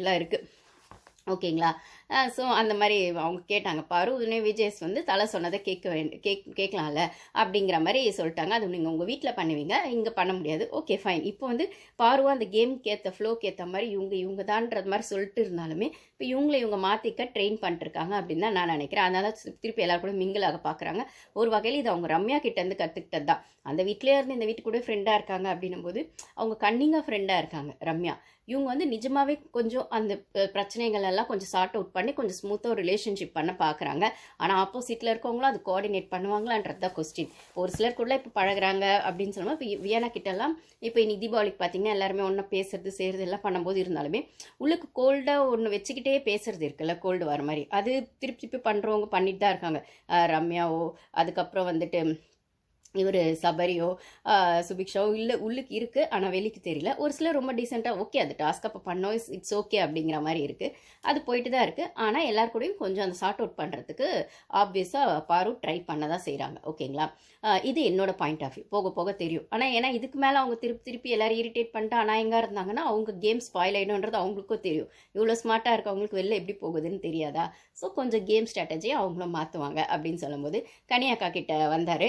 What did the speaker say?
அப்படிலாம் இருக்குது. ஓகேங்களா? ஸோ அந்த மாதிரி அவங்க கேட்டாங்க. பாரு உடனே விஜேஸ் வந்து தலை சொன்னதை கேட்கலாம்ல அப்படிங்கிற மாதிரி சொல்லிட்டாங்க. அது நீங்கள் உங்கள் வீட்டில் பண்ணுவீங்க, இங்கே பண்ண முடியாது. Okay fine. இப்போ வந்து பாருவா அந்த கேம்க்கு ஏற்ற ஃப்ளோக்கு ஏற்ற மாதிரி இவங்க தான்றது மாதிரி சொல்லிட்டு இருந்தாலுமே இப்போ இவங்க மாற்றிக்க ட்ரெயின் பண்ணிட்டுருக்காங்க அப்படின்னு தான் நான் நினைக்கிறேன். அதனால திருப்பி எல்லாரும் கூட மிங்கிளாக பார்க்குறாங்க. ஒரு வகையில் இது அவங்க ரம்யா கிட்டேருந்து கற்றுக்கிட்டது தான். அந்த வீட்டிலே இருந்து இந்த வீட்டு கூட ஃப்ரெண்டாக இருக்காங்க அப்படின்னும் போது அவங்க கன்னிங்காக ஃப்ரெண்டாக இருக்காங்க ரம்யா. இவங்க வந்து நிஜமாவே கொஞ்சம் அந்த பிரச்சனைகள் எல்லாம் கொஞ்சம் சார்ட் அவுட் பண்ணி கொஞ்சம் ஸ்மூத்தாக ஒரு ரிலேஷன்ஷிப் பண்ண பார்க்குறாங்க. ஆனால் ஆப்போசிட்டில் இருக்கவங்களும் அது கோஆர்டினேட் பண்ணுவாங்களான்றது தான் கொஸ்டின். ஒரு சிலர் கூட இப்போ பழகுறாங்க அப்படின்னு சொல்லும்போது இப்போ வியனா கிட்டலாம் இப்போ இன்னைக்கு தீபாவளிக்கு பார்த்தீங்கன்னா எல்லாருமே ஒன்றா பேசுறது செய்கிறது எல்லாம் பண்ணும்போது இருந்தாலுமே உள்ளுக்கு கோல்டாக ஒன்று வச்சுக்கிட்டே பேசுறது இருக்குல்ல, கோல்டு வர மாதிரி அது திருப்பி பண்ணுறவங்க பண்ணிட்டு தான் இருக்காங்க. ரம்யாவோ அதுக்கப்புறம் வந்துட்டு இவர் சபரியோ சுபிக்ஷாவோ இல்லை உள்ளுக்கு இருக்குது, ஆனால் வெளிக்கு தெரியல. ஒரு சிலர் ரொம்ப டீசெண்டாக ஓகே அது டாஸ்க் அப்போ பண்ணோம் இட்ஸ் ஓகே அப்படிங்கிற மாதிரி இருக்குது. அது போயிட்டு தான் இருக்குது. ஆனால் எல்லார் கூடயும் கொஞ்சம் அந்த சார்ட் அவுட் பண்ணுறதுக்கு ஆப்வியஸாக பாரு ட்ரை பண்ண தான் செய்கிறாங்க. ஓகேங்களா? இது என்னோட பாயிண்ட் ஆஃப் வியூ. போக போக தெரியும். ஆனால் ஏன்னா இதுக்கு மேலே அவங்க திருப்பி எல்லாரும் இரிட்டேட் பண்ணிட்டு அநாயகமாக இருந்தாங்கன்னா அவங்க கேம் ஸ்பாயில் ஆகிடும்ன்றது அவங்களுக்கும் தெரியும். இவ்வளோ ஸ்மார்ட்டாக இருக்கவங்களுக்கு வெளில எப்படி போகுதுன்னு தெரியாதா? ஸோ கொஞ்சம் கேம் ஸ்ட்ராட்டஜியை அவங்களும் மாற்றுவாங்க அப்படின்னு சொல்லும்போது கனியாக்கா கிட்ட வந்தார்.